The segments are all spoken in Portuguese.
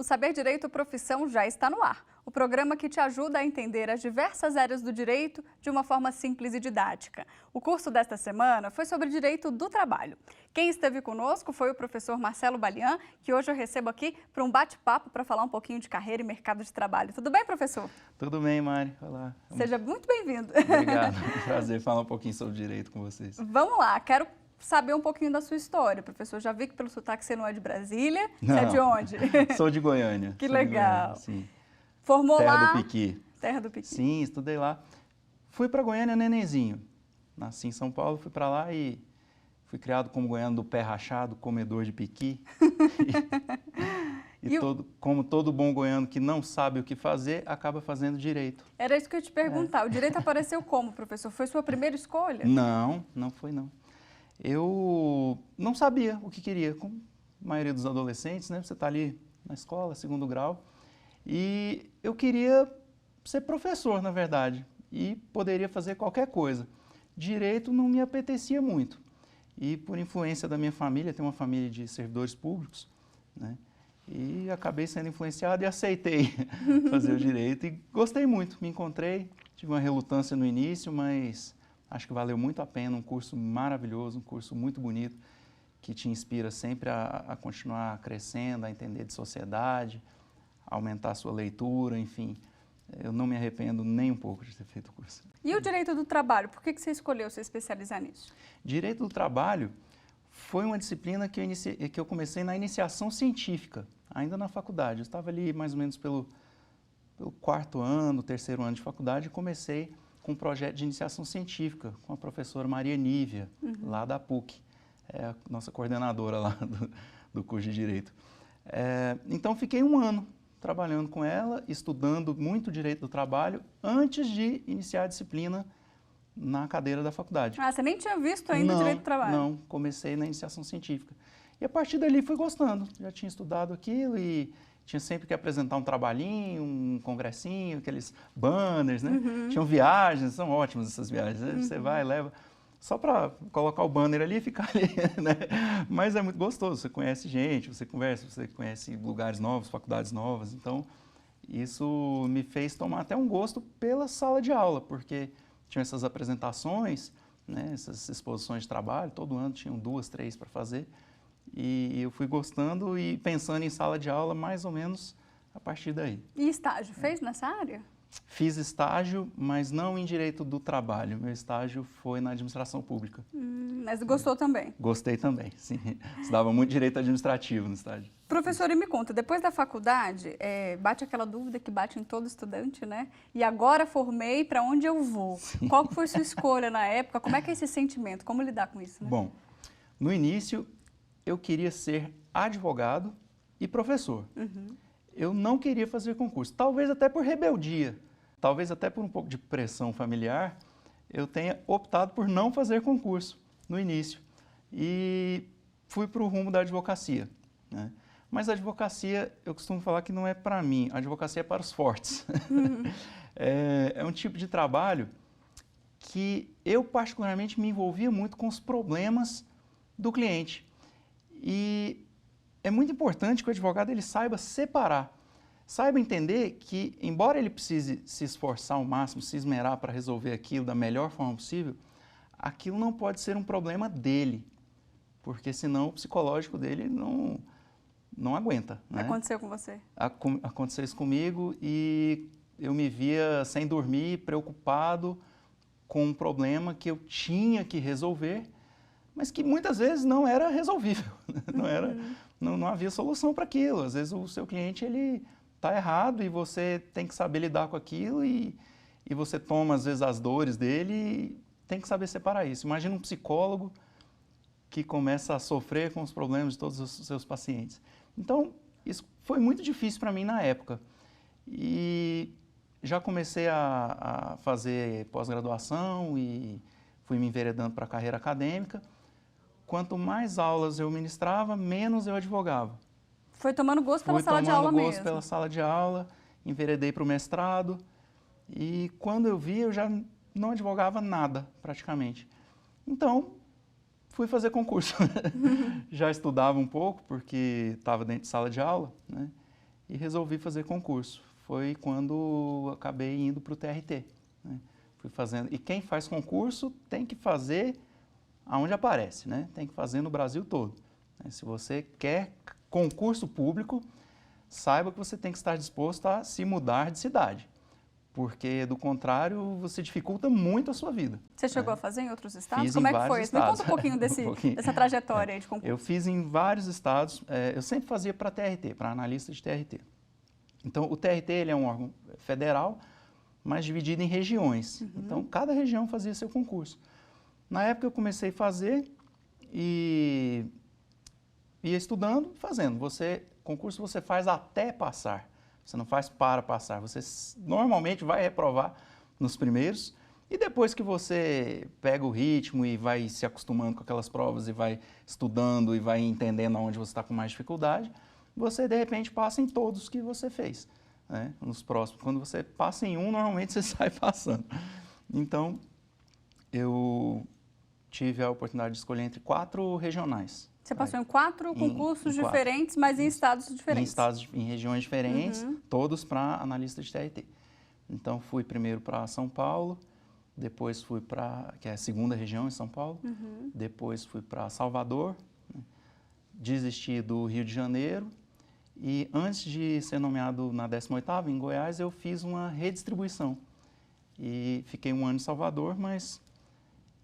O Saber Direito Profissão já está no ar. O programa que te ajuda a entender as diversas áreas do direito de uma forma simples e didática. O curso desta semana foi sobre direito do trabalho. Quem esteve conosco foi o professor Marcelo Balian, que hoje eu recebo aqui para um bate-papo para falar um pouquinho de carreira e mercado de trabalho. Tudo bem, professor? Tudo bem, Mari. Olá. Seja muito bem-vindo. Obrigado. Prazer falar um pouquinho sobre direito com vocês. Vamos lá, quero saber um pouquinho da sua história, professor. Já vi que pelo sotaque você não é de Brasília. Não, você é de onde? Sou de Goiânia. Que legal. Sim. Formou Terra lá... do Piqui. Terra do Piqui. Sim, estudei lá. Fui para Goiânia nenenzinho. Nasci em São Paulo, fui para lá e fui criado como goiano do pé rachado, comedor de piqui. Como todo bom goiano que não sabe o que fazer, acaba fazendo direito. Era isso que eu ia te perguntar. O direito apareceu como, professor? Foi sua primeira escolha? Não, não foi não. Eu não sabia o que queria, como a maioria dos adolescentes, né? Você está ali na escola, segundo grau, e eu queria ser professor, na verdade, e poderia fazer qualquer coisa. Direito não me apetecia muito, e por influência da minha família, tenho uma família de servidores públicos, né? E acabei sendo influenciado e aceitei fazer o direito e gostei muito, me encontrei, tive uma relutância no início, mas acho que valeu muito a pena, um curso maravilhoso, um curso muito bonito, que te inspira sempre a continuar crescendo, a entender de sociedade, a aumentar a sua leitura, enfim. Eu não me arrependo nem um pouco de ter feito o curso. E o direito do trabalho, por que você escolheu se especializar nisso? Direito do trabalho foi uma disciplina que eu comecei na iniciação científica, ainda na faculdade. Eu estava ali mais ou menos pelo quarto ano, terceiro ano de faculdade e comecei com um projeto de iniciação científica com a professora Maria Nívia, lá da PUC, é a nossa coordenadora lá do curso de Direito. Então, fiquei um ano trabalhando com ela, estudando muito Direito do Trabalho, antes de iniciar a disciplina na cadeira da faculdade. Ah, você nem tinha visto ainda Direito do Trabalho? Não, comecei na iniciação científica. E a partir dali fui gostando, já tinha estudado aquilo e tinha sempre que apresentar um trabalhinho, um congressinho, aqueles banners, né? Tinham viagens, são ótimas essas viagens. Você vai, leva, só para colocar o banner ali e ficar ali, né? Mas é muito gostoso, você conhece gente, você conversa, você conhece lugares novos, faculdades novas. Então, isso me fez tomar até um gosto pela sala de aula, porque tinham essas apresentações, né? Essas exposições de trabalho, todo ano tinham 2, 3 para fazer. E eu fui gostando e pensando em sala de aula mais ou menos a partir daí. E estágio? Fez nessa área? Fiz estágio, mas não em direito do trabalho. Meu estágio foi na administração pública. Mas gostou também? Gostei também, sim. Estudava muito direito administrativo no estágio. Professor, e me conta, depois da faculdade, bate aquela dúvida que bate em todo estudante, né? E agora formei, para onde eu vou? Sim. Qual foi sua escolha na época? Como é que é esse sentimento? Como lidar com isso, né? Bom, no início eu queria ser advogado e professor. Eu não queria fazer concurso, talvez até por rebeldia, talvez até por um pouco de pressão familiar, eu tenha optado por não fazer concurso no início e fui para o rumo da advocacia, né? Mas a advocacia, eu costumo falar que não é para mim, a advocacia é para os fortes. É um tipo de trabalho que eu particularmente me envolvia muito com os problemas do cliente. E é muito importante que o advogado ele saiba separar, saiba entender que, embora ele precise se esforçar ao máximo, se esmerar para resolver aquilo da melhor forma possível, aquilo não pode ser um problema dele, porque senão o psicológico dele não aguenta, né? Aconteceu com você? Aconteceu isso comigo e eu me via sem dormir, preocupado com um problema que eu tinha que resolver, mas que muitas vezes não era resolvível, não havia solução para aquilo. Às vezes o seu cliente ele está errado e você tem que saber lidar com aquilo e você toma às vezes as dores dele e tem que saber separar isso. Imagina um psicólogo que começa a sofrer com os problemas de todos os seus pacientes. Então, isso foi muito difícil para mim na época. E já comecei a fazer pós-graduação e fui me enveredando para a carreira acadêmica. Quanto mais aulas eu ministrava, menos eu advogava. Foi tomando gosto pela sala de aula mesmo? Fui tomando gosto pela sala de aula, enveredei para o mestrado e quando eu vi, eu já não advogava nada, praticamente. Então, fui fazer concurso. Já estudava um pouco, porque estava dentro de sala de aula, né? e resolvi fazer concurso. Foi quando acabei indo para o TRT, né? Fui fazendo. E quem faz concurso tem que fazer aonde aparece, né? Tem que fazer no Brasil todo. Se você quer concurso público, saiba que você tem que estar disposto a se mudar de cidade, porque do contrário você dificulta muito a sua vida. Você chegou a fazer em outros estados? Fiz Como em é que vários foi? estados. Me conta um pouquinho dessa trajetória aí de concurso. Eu fiz em vários estados. Eu sempre fazia para TRT, para analista de TRT. Então, o TRT ele é um órgão federal, mas dividido em regiões. Então, cada região fazia seu concurso. Na época, eu comecei a fazer e ia estudando, fazendo. Concurso você faz até passar. Você não faz para passar. Você normalmente vai reprovar nos primeiros. E depois que você pega o ritmo e vai se acostumando com aquelas provas e vai estudando e vai entendendo onde você está com mais dificuldade, você, de repente, passa em todos que você fez, né? Nos próximos. Quando você passa em um, normalmente você sai passando. Então, eu tive a oportunidade de escolher entre 4 regionais. Você passou em 4 concursos diferentes, mas em estados diferentes. Em regiões diferentes, todos para analista de TRT. Então, fui primeiro para São Paulo, depois fui para, que é a segunda região em São Paulo, depois fui para Salvador, né? Desisti do Rio de Janeiro. E antes de ser nomeado na 18ª, em Goiás, eu fiz uma redistribuição. E fiquei um ano em Salvador, mas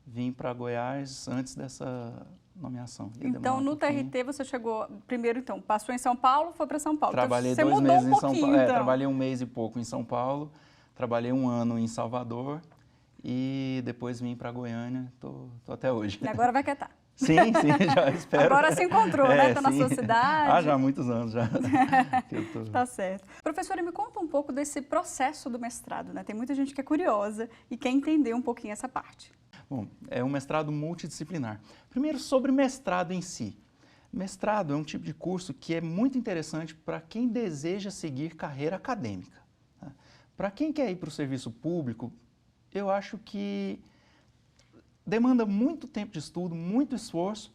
vim para Goiás antes dessa nomeação. Então, no TRT você chegou, primeiro então, passou em São Paulo, foi para São Paulo. Trabalhei então, 2 meses em São Paulo. Então. Trabalhei 1 mês e pouco em São Paulo, trabalhei 1 ano em Salvador e depois vim para Goiânia, tô até hoje. E agora vai quietar. Sim, já espero. Agora se encontrou, né? Está na sua cidade. Já há muitos anos já. Tá certo. Professora, me conta um pouco desse processo do mestrado, né? Tem muita gente que é curiosa e quer entender um pouquinho essa parte. Bom, é um mestrado multidisciplinar. Primeiro, sobre mestrado em si. Mestrado é um tipo de curso que é muito interessante para quem deseja seguir carreira acadêmica. Tá? Para quem quer ir para o serviço público, eu acho que demanda muito tempo de estudo, muito esforço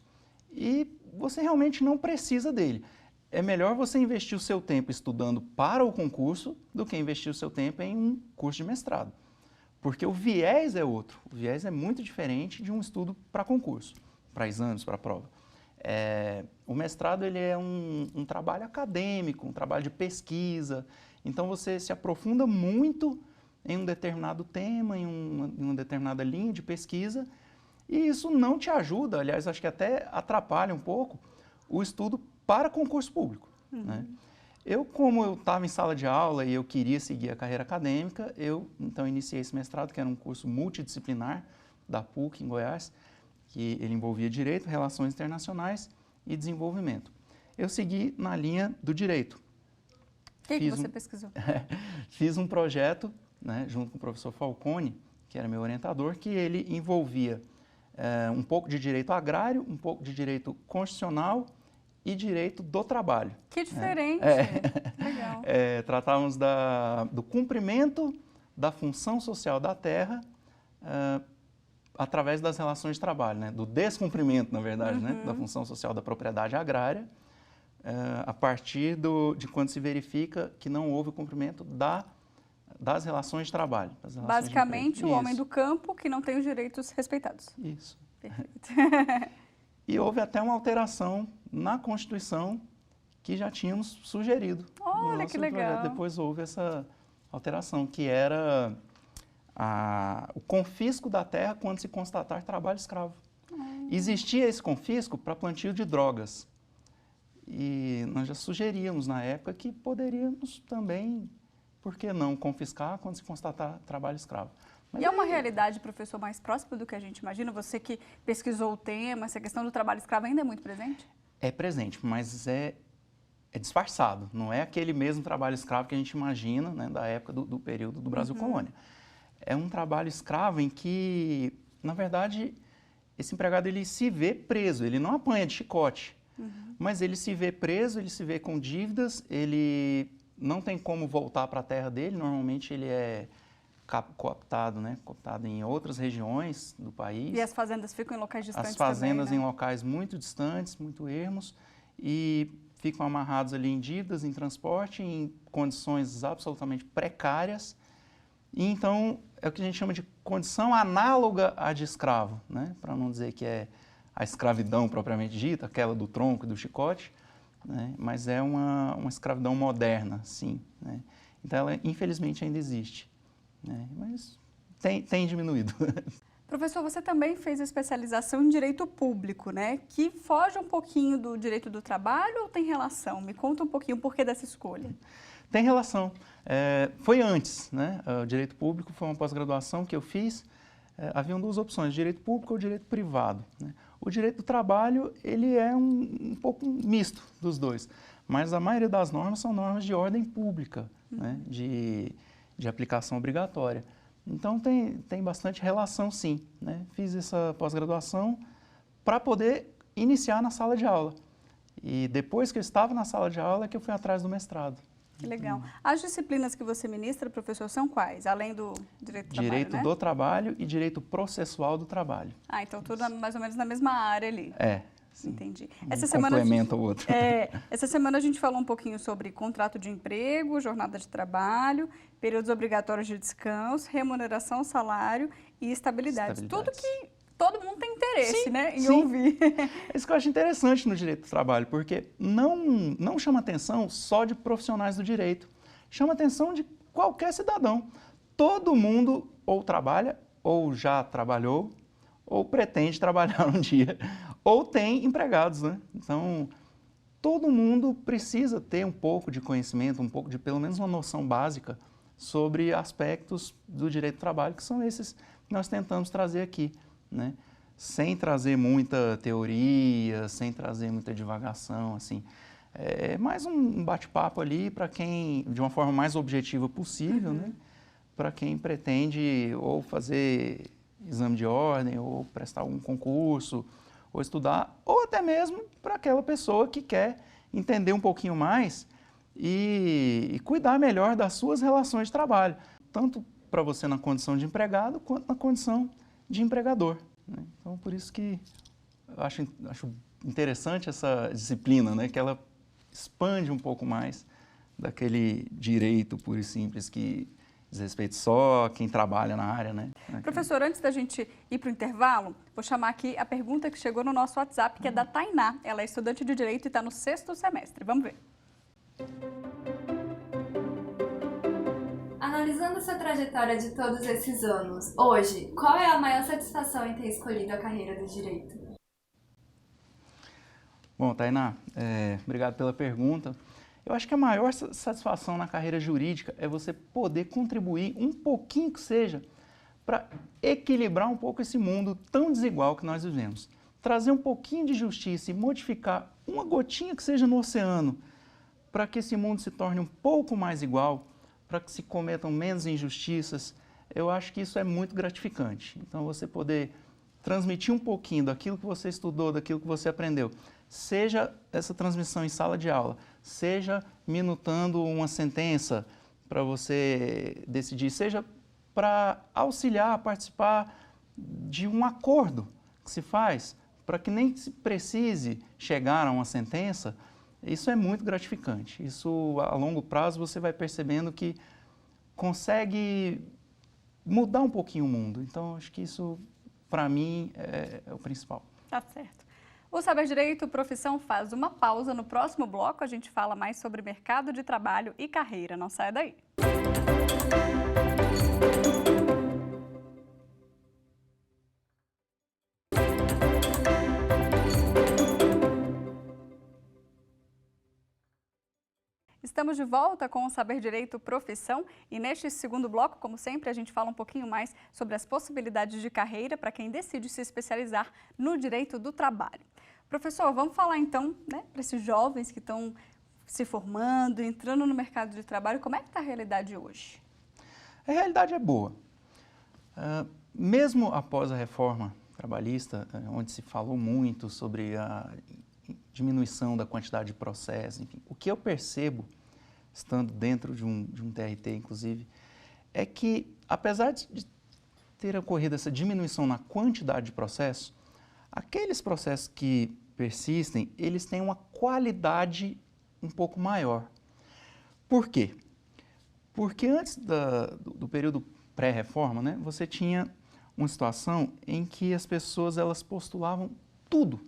e você realmente não precisa dele. É melhor você investir o seu tempo estudando para o concurso do que investir o seu tempo em um curso de mestrado. Porque o viés é outro, o viés é muito diferente de um estudo para concurso, para exames, para prova. O mestrado ele é um trabalho acadêmico, um trabalho de pesquisa, então você se aprofunda muito em um determinado tema, em uma determinada linha de pesquisa, e isso não te ajuda, aliás, acho que até atrapalha um pouco o estudo para concurso público, né? Como eu estava em sala de aula e eu queria seguir a carreira acadêmica, eu então iniciei esse mestrado, que era um curso multidisciplinar da PUC em Goiás, que ele envolvia Direito, Relações Internacionais e Desenvolvimento. Eu segui na linha do Direito. O que você pesquisou? Fiz um projeto, né, junto com o professor Falcone, que era meu orientador, que ele envolvia um pouco de direito agrário, um pouco de direito constitucional e direito do trabalho. Que diferente! Legal. Tratávamos do cumprimento da função social da terra através das relações de trabalho, né? Do descumprimento, na verdade, né? Da função social da propriedade agrária, a partir de quando se verifica que não houve o cumprimento das relações de trabalho. Basicamente, o homem do campo que não tem os direitos respeitados. Isso. Perfeito. E houve até uma alteração na Constituição que já tínhamos sugerido. Olha, que legal. Projeto. Depois houve essa alteração, que era o confisco da terra quando se constatar trabalho escravo. Existia esse confisco para plantio de drogas. E nós já sugeríamos na época que poderíamos também, por que não, confiscar quando se constatar trabalho escravo. Mas e é uma realidade, professor, mais próxima do que a gente imagina? Você que pesquisou o tema, essa questão do trabalho escravo ainda é muito presente? É presente, mas é disfarçado. Não é aquele mesmo trabalho escravo que a gente imagina, né, da época do período do Brasil Colônia. É um trabalho escravo em que, na verdade, esse empregado ele se vê preso, ele não apanha de chicote, mas ele se vê preso, ele se vê com dívidas, ele não tem como voltar para a terra dele, normalmente ele é cooptado, né? Cooptado em outras regiões do país. E as fazendas ficam em locais distantes também, né? As fazendas também, né? em locais muito distantes, muito ermos. E ficam amarrados ali em dívidas, em transporte, em condições absolutamente precárias. E então é o que a gente chama de condição análoga à de escravo, né? Para não dizer que é a escravidão propriamente dita, aquela do tronco e do chicote, né? Mas é uma escravidão moderna, sim, né? Então ela infelizmente ainda existe, né? Mas tem diminuído. Professor, você também fez especialização em direito público, né? Que foge um pouquinho do direito do trabalho ou tem relação? Me conta um pouquinho o porquê dessa escolha. Tem relação. Foi antes, né? O direito público foi uma pós-graduação que eu fiz. Haviam duas opções, direito público ou direito privado, né? O direito do trabalho, ele é um pouco misto dos dois, mas a maioria das normas são normas de ordem pública, né? De aplicação obrigatória. Então tem bastante relação, sim, né? Fiz essa pós-graduação para poder iniciar na sala de aula. E depois que eu estava na sala de aula é que eu fui atrás do mestrado. Que legal. As disciplinas que você ministra, professor, são quais? Além do direito do trabalho, Direito né? do trabalho e direito processual do trabalho. Ah, então tudo mais ou menos na mesma área ali. Sim. Entendi. Complementa o outro. Essa semana a gente falou um pouquinho sobre contrato de emprego, jornada de trabalho, períodos obrigatórios de descanso, remuneração, salário e estabilidade. Tudo que todo mundo tem interesse, sim, né, em sim. ouvir. É isso que eu acho interessante no direito do trabalho, porque não chama atenção só de profissionais do direito, chama atenção de qualquer cidadão. Todo mundo ou trabalha, ou já trabalhou, ou pretende trabalhar um dia, ou tem empregados, né? Então, todo mundo precisa ter um pouco de conhecimento, um pouco de pelo menos uma noção básica sobre aspectos do direito do trabalho, que são esses que nós tentamos trazer aqui, né? Sem trazer muita teoria, sem trazer muita divagação, assim. É mais um bate-papo ali para quem, de uma forma mais objetiva possível, né? Para quem pretende ou fazer exame de ordem, ou prestar algum concurso, ou estudar, ou até mesmo para aquela pessoa que quer entender um pouquinho mais e cuidar melhor das suas relações de trabalho, tanto para você na condição de empregado, quanto na condição de empregador, né? Então, por isso que eu acho interessante essa disciplina, né? Que ela expande um pouco mais daquele direito puro e simples que diz respeito só a quem trabalha na área, né? Professor, antes da gente ir para o intervalo, vou chamar aqui a pergunta que chegou no nosso WhatsApp, que é da Tainá. Ela é estudante de Direito e está no 6º semestre. Vamos ver. Analisando sua trajetória de todos esses anos, hoje, qual é a maior satisfação em ter escolhido a carreira do Direito? Bom, Tainá, obrigado pela pergunta. Eu acho que a maior satisfação na carreira jurídica é você poder contribuir um pouquinho que seja para equilibrar um pouco esse mundo tão desigual que nós vivemos. Trazer um pouquinho de justiça e modificar uma gotinha que seja no oceano para que esse mundo se torne um pouco mais igual, para que se cometam menos injustiças, eu acho que isso é muito gratificante. Então, você poder transmitir um pouquinho daquilo que você estudou, daquilo que você aprendeu, seja essa transmissão em sala de aula, seja minutando uma sentença para você decidir, seja para auxiliar, participar de um acordo que se faz, para que nem se precise chegar a uma sentença, isso é muito gratificante. Isso, a longo prazo, você vai percebendo que consegue mudar um pouquinho o mundo. Então, acho que isso, para mim, é o principal. Tá certo. O Saber Direito Profissão faz uma pausa. No próximo bloco, a gente fala mais sobre mercado de trabalho e carreira. Não saia daí. Estamos de volta com o Saber Direito Profissão e neste segundo bloco, como sempre, a gente fala um pouquinho mais sobre as possibilidades de carreira para quem decide se especializar no direito do trabalho. Professor, vamos falar então, né, para esses jovens que estão se formando, entrando no mercado de trabalho, como é que está a realidade hoje? A realidade é boa. Mesmo após a reforma trabalhista, onde se falou muito sobre a diminuição da quantidade de processos, enfim, o que eu percebo, estando dentro de um TRT, inclusive, é que, apesar de ter ocorrido essa diminuição na quantidade de processos, aqueles processos que persistem, eles têm uma qualidade um pouco maior. Por quê? Porque antes do período pré-reforma, né, você tinha uma situação em que as pessoas elas postulavam tudo,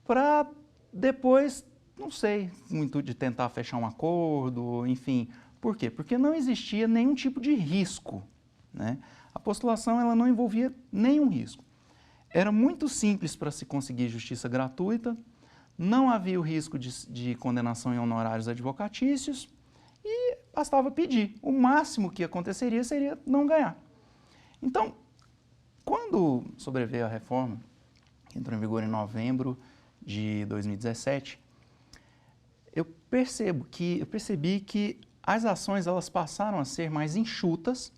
para depois, não sei, muito de tentar fechar um acordo, enfim. Por quê? Porque não existia nenhum tipo de risco, né? A postulação ela não envolvia nenhum risco. Era muito simples para se conseguir justiça gratuita, não havia o risco de condenação em honorários advocatícios e bastava pedir. O máximo que aconteceria seria não ganhar. Então, quando sobreveio a reforma, que entrou em vigor em novembro de 2017, eu percebi que as ações elas passaram a ser mais enxutas,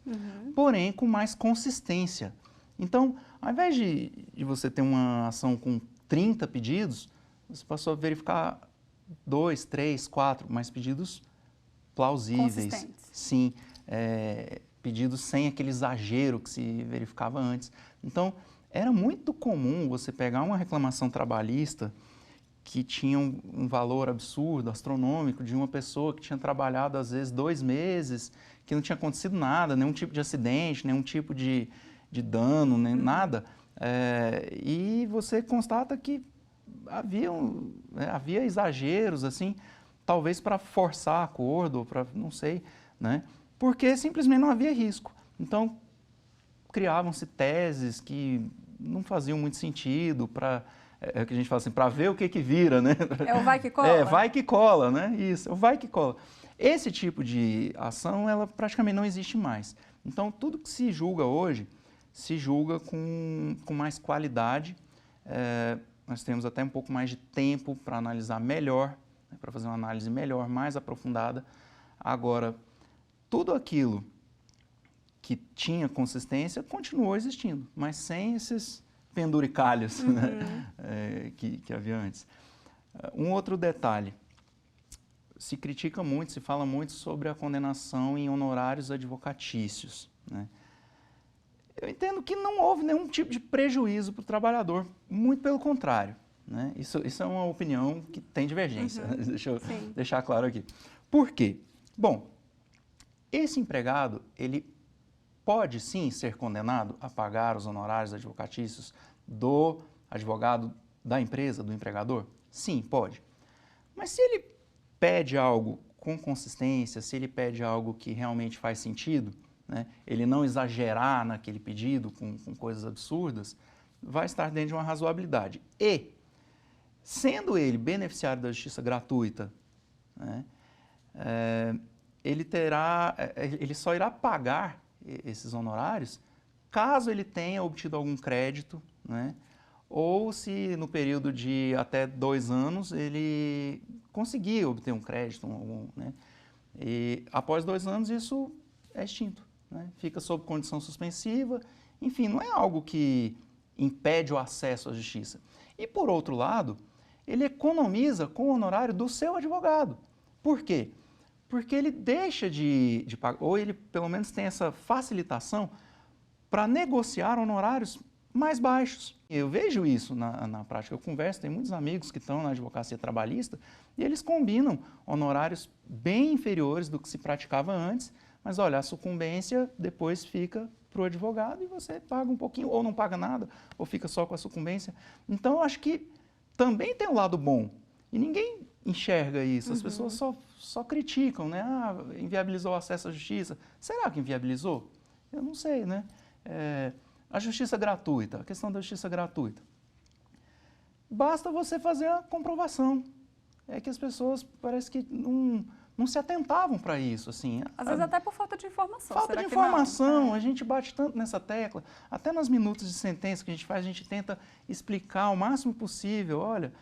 porém com mais consistência. Então, ao invés de você ter uma ação com 30 pedidos, você passou a verificar 2, 3, 4, mais pedidos plausíveis. Consistentes. Sim, pedidos sem aquele exagero que se verificava antes. Então, era muito comum você pegar uma reclamação trabalhista que tinha um valor absurdo, astronômico, de uma pessoa que tinha trabalhado, às vezes, 2 meses, que não tinha acontecido nada, nenhum tipo de acidente, nenhum tipo de dano, nem nada. E você constata que havia exageros, assim, talvez para forçar acordo, para, não sei, né? Porque simplesmente não havia risco. Então, criavam-se teses que não faziam muito sentido para... É o que a gente fala assim, para ver o que vira, né? É o vai que cola? Vai que cola, né? Isso, é o vai que cola. Esse tipo de ação, ela praticamente não existe mais. Então, tudo que se julga hoje, se julga com mais qualidade. Nós temos até um pouco mais de tempo para analisar melhor, né? Para fazer uma análise melhor, mais aprofundada. Agora, tudo aquilo que tinha consistência continuou existindo, mas sem esses penduricalhos, né? Que havia antes. Um outro detalhe, se critica muito, se fala muito sobre a condenação em honorários advocatícios, né? Eu entendo que não houve nenhum tipo de prejuízo para o trabalhador, muito pelo contrário, né? Isso é uma opinião que tem divergência, deixa eu deixar claro aqui. Por quê? Bom, esse empregado, ele pode sim ser condenado a pagar os honorários advocatícios do advogado da empresa, do empregador? Sim, pode. Mas se ele pede algo com consistência, se ele pede algo que realmente faz sentido, né, ele não exagerar naquele pedido com coisas absurdas, vai estar dentro de uma razoabilidade. E, sendo ele beneficiário da justiça gratuita, né, ele só irá pagar esses honorários caso ele tenha obtido algum crédito, né, ou se no período de até 2 anos ele conseguir obter um crédito, né, e após 2 anos isso é extinto, né, fica sob condição suspensiva, enfim, não é algo que impede o acesso à justiça. E por outro lado, ele economiza com o honorário do seu advogado. Por quê? Porque ele deixa de pagar, ou ele pelo menos tem essa facilitação para negociar honorários mais baixos. Eu vejo isso na prática, eu converso, tem muitos amigos que estão na advocacia trabalhista e eles combinam honorários bem inferiores do que se praticava antes, mas olha, a sucumbência depois fica para o advogado e você paga um pouquinho, ou não paga nada, ou fica só com a sucumbência. Então, eu acho que também tem um lado bom e ninguém enxerga isso, as pessoas só criticam, né? Ah, inviabilizou o acesso à justiça. Será que inviabilizou? Eu não sei, né? A justiça gratuita, a questão da justiça gratuita. Basta você fazer a comprovação. É que as pessoas parece que não se atentavam para isso, assim. Às vezes até por falta de informação. Falta de informação, a gente bate tanto nessa tecla. Até nas minutas de sentença que a gente faz, a gente tenta explicar o máximo possível. Olha,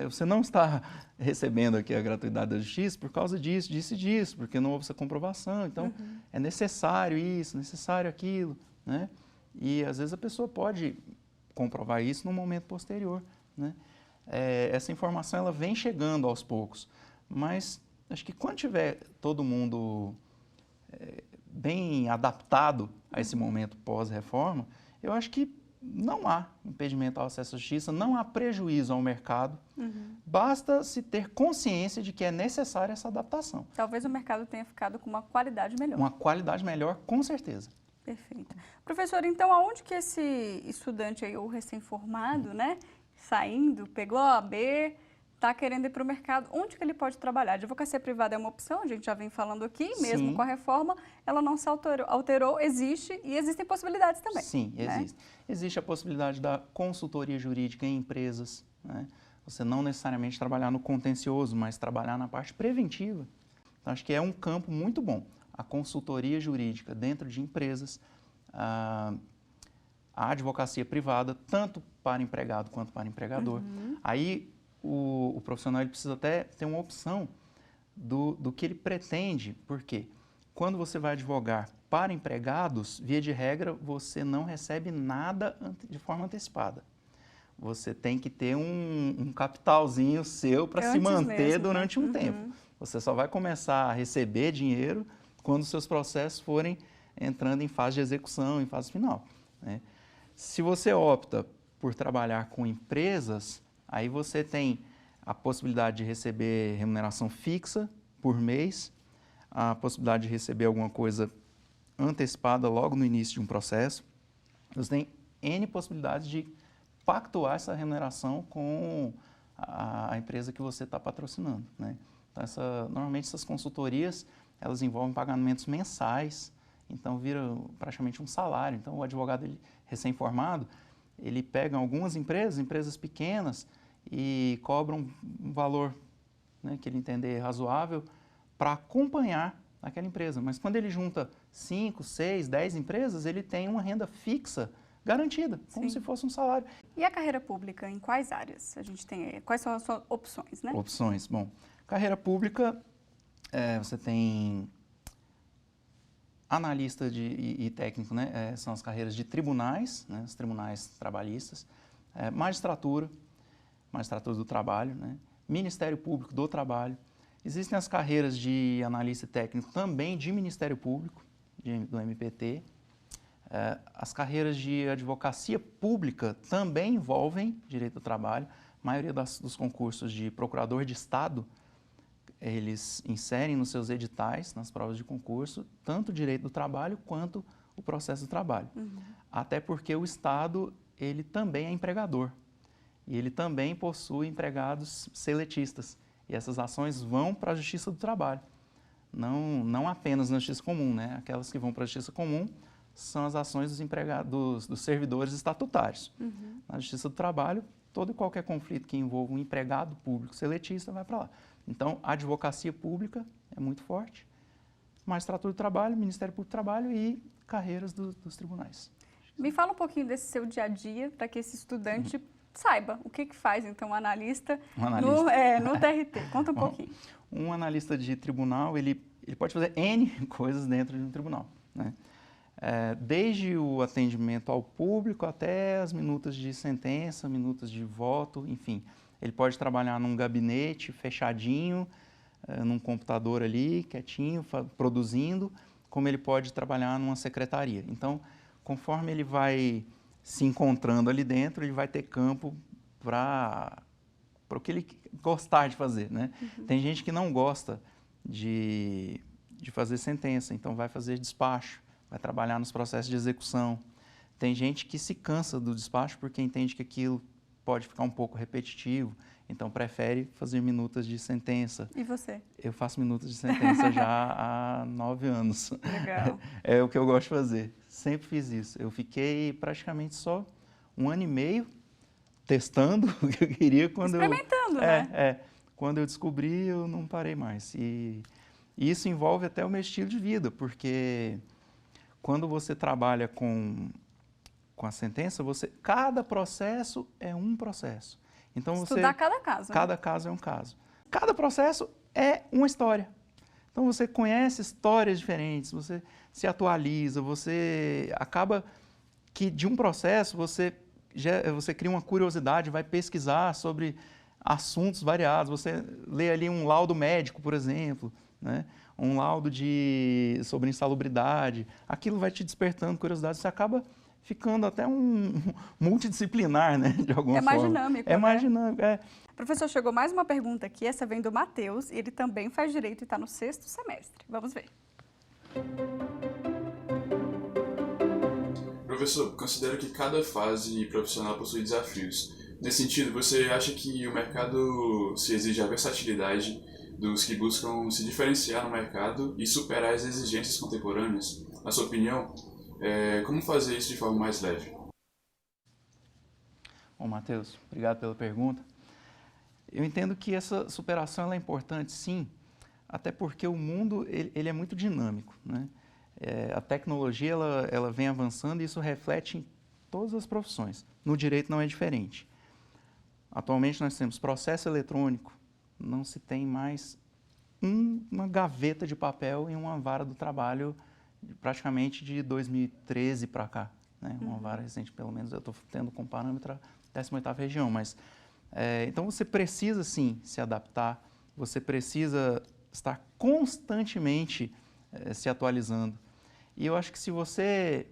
você não está recebendo aqui a gratuidade da justiça por causa disso, disso e disso, porque não houve essa comprovação. Então, é necessário isso, necessário aquilo, né? E, às vezes, a pessoa pode comprovar isso num momento posterior, né? Essa informação, ela vem chegando aos poucos, mas acho que quando tiver todo mundo bem adaptado a esse momento pós-reforma, eu acho que não há impedimento ao acesso à justiça, não há prejuízo ao mercado, basta se ter consciência de que é necessária essa adaptação. Talvez o mercado tenha ficado com uma qualidade melhor. Uma qualidade melhor, com certeza. Perfeito. Professor, então aonde que esse estudante aí, ou recém-formado, né, saindo, pegou a OAB, está querendo ir para o mercado, onde que ele pode trabalhar? A advocacia privada é uma opção, a gente já vem falando aqui, mesmo Sim. com a reforma, ela não se alterou, existe e existem possibilidades também. Sim, existe. Né? Existe a possibilidade da consultoria jurídica em empresas, né? Você não necessariamente trabalhar no contencioso, mas trabalhar na parte preventiva. Então, acho que é um campo muito bom. A consultoria jurídica dentro de empresas, a advocacia privada, tanto para empregado quanto para empregador. Aí, o profissional ele precisa até ter uma opção do que ele pretende, porque quando você vai advogar para empregados, via de regra, você não recebe nada de forma antecipada. Você tem que ter um capitalzinho seu para se manter mesmo, durante um tempo. Você só vai começar a receber dinheiro quando os seus processos forem entrando em fase de execução, em fase final, né? Se você opta por trabalhar com empresas, aí você tem a possibilidade de receber remuneração fixa por mês, a possibilidade de receber alguma coisa antecipada logo no início de um processo. Você tem N possibilidades de pactuar essa remuneração com a empresa que você está patrocinando, né? Então, normalmente essas consultorias, elas envolvem pagamentos mensais, então vira praticamente um salário. Então, o advogado recém-formado, ele pega algumas empresas pequenas, e cobra um valor, né, que ele entender razoável para acompanhar aquela empresa. Mas quando ele junta 5, 6, 10 empresas, ele tem uma renda fixa garantida, como se fosse um salário. E a carreira pública, em quais áreas a gente tem? Quais são as suas opções, né? Opções. Bom, carreira pública, você tem analista e técnico, né? São as carreiras de tribunais, né? Os tribunais trabalhistas, magistratura do trabalho, né? Ministério Público do Trabalho. Existem as carreiras de analista técnico também de Ministério Público, do MPT. As carreiras de advocacia pública também envolvem direito do trabalho. A maioria dos concursos de procurador de Estado, eles inserem nos seus editais, nas provas de concurso, tanto o direito do trabalho quanto o processo do trabalho. Até porque o Estado, ele também é empregador. E ele também possui empregados seletistas. E essas ações vão para a Justiça do Trabalho. Não apenas na Justiça Comum, né? Aquelas que vão para a Justiça Comum são as ações dos servidores estatutários. Na Justiça do Trabalho, todo e qualquer conflito que envolva um empregado público seletista vai para lá. Então, a advocacia pública é muito forte. Magistratura do Trabalho, Ministério Público do Trabalho e carreiras dos tribunais. Me fala um pouquinho desse seu dia a dia, para que esse estudante saiba o que faz, então, um analista. No TRT. Conta um pouquinho. Um analista de tribunal, ele pode fazer N coisas dentro de um tribunal, né? Desde o atendimento ao público até as minutas de sentença, minutas de voto, enfim. Ele pode trabalhar num gabinete fechadinho, num computador ali, quietinho, produzindo, como ele pode trabalhar numa secretaria. Então, conforme ele vai se encontrando ali dentro, ele vai ter campo para o que ele gostar de fazer, né? Tem gente que não gosta de fazer sentença, então vai fazer despacho, vai trabalhar nos processos de execução. Tem gente que se cansa do despacho porque entende que aquilo pode ficar um pouco repetitivo, então prefere fazer minutas de sentença. E você? Eu faço minutas de sentença já há 9 anos. Legal. É o que eu gosto de fazer. Sempre fiz isso. Eu fiquei praticamente só 1 ano e meio testando o que eu queria. Experimentando, né? Quando eu descobri, eu não parei mais. E isso envolve até o meu estilo de vida, porque quando você trabalha com a sentença, cada processo é um processo. Então, estudar cada caso. Cada caso é um caso. Cada processo é uma história. Então, você conhece histórias diferentes, você se atualiza, você acaba que de um processo você cria uma curiosidade, vai pesquisar sobre assuntos variados. Você lê ali um laudo médico, por exemplo, né? Um laudo sobre insalubridade. Aquilo vai te despertando curiosidade, você acaba ficando até um multidisciplinar, né, de alguma forma. É mais dinâmico, É mais né? dinâmico, é. Professor, chegou mais uma pergunta aqui, essa vem do Matheus, e ele também faz direito e está no 6º semestre. Vamos ver. Professor, considero que cada fase profissional possui desafios. Nesse sentido, você acha que o mercado se exige a versatilidade dos que buscam se diferenciar no mercado e superar as exigências contemporâneas? Na sua opinião, como fazer isso de forma mais leve? Bom, Matheus, obrigado pela pergunta. Eu entendo que essa superação ela é importante, sim, até porque o mundo ele é muito dinâmico, né? A tecnologia ela vem avançando e isso reflete em todas as profissões. No direito não é diferente. Atualmente nós temos processo eletrônico, não se tem mais uma gaveta de papel em uma vara do trabalho praticamente de 2013 para cá, né? Uma vara recente, pelo menos eu estou tendo como parâmetro a 18ª região, mas então você precisa sim se adaptar, você precisa estar constantemente se atualizando. E eu acho que se você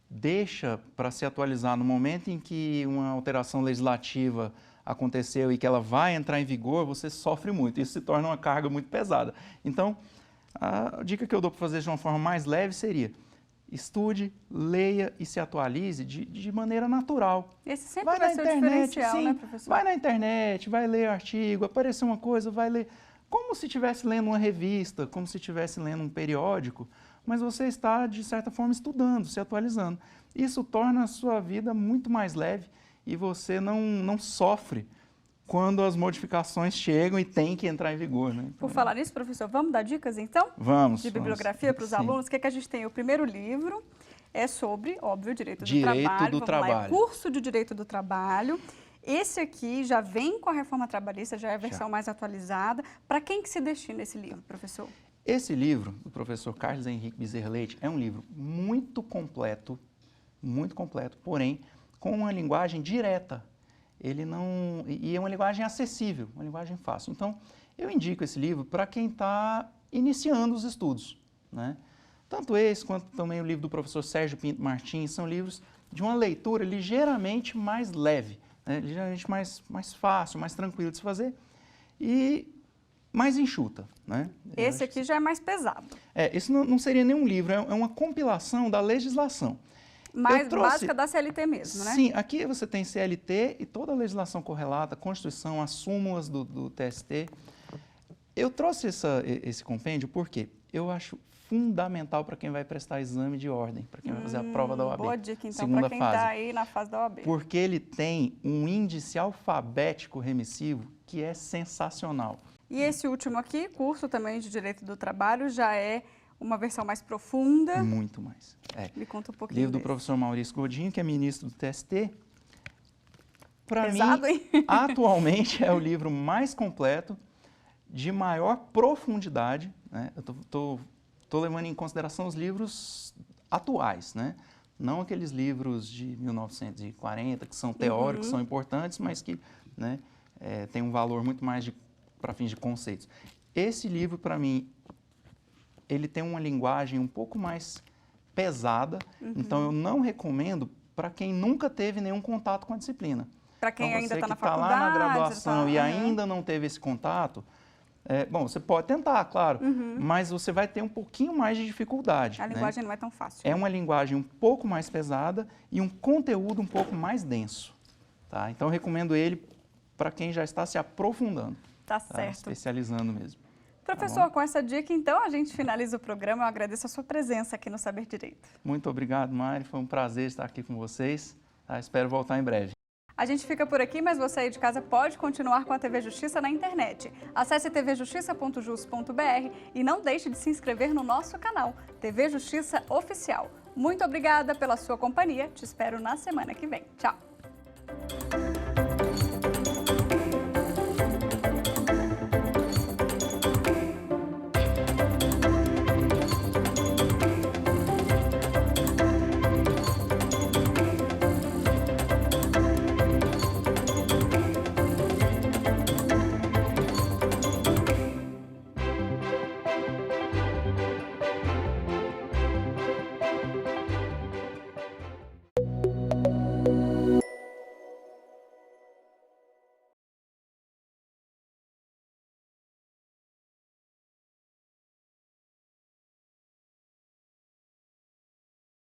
deixa para se atualizar no momento em que uma alteração legislativa aconteceu e que ela vai entrar em vigor, você sofre muito. Isso se torna uma carga muito pesada. Então, a dica que eu dou para fazer de uma forma mais leve seria: estude, leia e se atualize de maneira natural. Esse sempre vai ser o diferencial, sim, né, professor? Vai na internet, vai ler artigo, aparecer uma coisa, vai ler como se estivesse lendo uma revista, como se estivesse lendo um periódico, mas você está, de certa forma, estudando, se atualizando. Isso torna a sua vida muito mais leve e você não sofre quando as modificações chegam e tem que entrar em vigor, né? Então, Por falar nisso, professor, vamos dar dicas, então? Vamos. De bibliografia para os Sim. alunos. O que a gente tem? O primeiro livro é sobre, óbvio, direito do Direito trabalho. do Vamos lá, é trabalho. Curso de Direito do Trabalho. Esse aqui já vem com a reforma trabalhista, já é a versão mais atualizada. Para quem que se destina esse livro, professor? Esse livro, do professor Carlos Henrique Bezerra Leite, é um livro muito completo, porém com uma linguagem direta. Ele não... E é uma linguagem acessível, uma linguagem fácil. Então, eu indico esse livro para quem está iniciando os estudos, né? Tanto esse quanto também o livro do professor Sérgio Pinto Martins são livros de uma leitura ligeiramente mais leve, né? Ligeiramente mais fácil, mais tranquilo de se fazer e mais enxuta, né? Esse aqui já é mais pesado. Isso não seria nenhum livro, é uma compilação da legislação. Mais básica da CLT mesmo, né? Sim, aqui você tem CLT e toda a legislação correlata, a Constituição, as súmulas do TST. Eu trouxe esse compêndio porque eu acho fundamental para quem vai prestar exame de ordem, para quem vai fazer a prova da OAB. Boa dica, então, segunda para quem fase. está aí na fase da OAB. Porque ele tem um índice alfabético remissivo que é sensacional. E esse último aqui, curso também de Direito do Trabalho, já é uma versão mais profunda. Muito mais. Me conta um pouquinho Livro do desse. professor Maurício Godinho, que é ministro do TST. Para mim, Pesado, hein? atualmente é o livro mais completo, de maior profundidade, né? Eu estou levando em consideração os livros atuais, né? Não aqueles livros de 1940, que são teóricos, são importantes, mas que, né, tem um valor muito mais para fins de conceitos. Esse livro, para mim, ele tem uma linguagem um pouco mais pesada, então eu não recomendo para quem nunca teve nenhum contato com a disciplina. Para quem Então, ainda você está na que tá faculdade. lá na graduação tá... e ainda não teve esse contato, bom, você pode tentar, claro, mas você vai ter um pouquinho mais de dificuldade. A né? linguagem não é tão fácil. É uma linguagem um pouco mais pesada e um conteúdo um pouco mais denso. Tá? Então, eu recomendo ele para quem já está se aprofundando. Tá certo. Especializando mesmo. Professor, com essa dica, então, a gente finaliza o programa. Eu agradeço a sua presença aqui no Saber Direito. Muito obrigado, Mari. Foi um prazer estar aqui com vocês. Tá? Espero voltar em breve. A gente fica por aqui, mas você aí de casa pode continuar com a TV Justiça na internet. Acesse tvjustiça.jus.br e não deixe de se inscrever no nosso canal, TV Justiça Oficial. Muito obrigada pela sua companhia. Te espero na semana que vem. Tchau!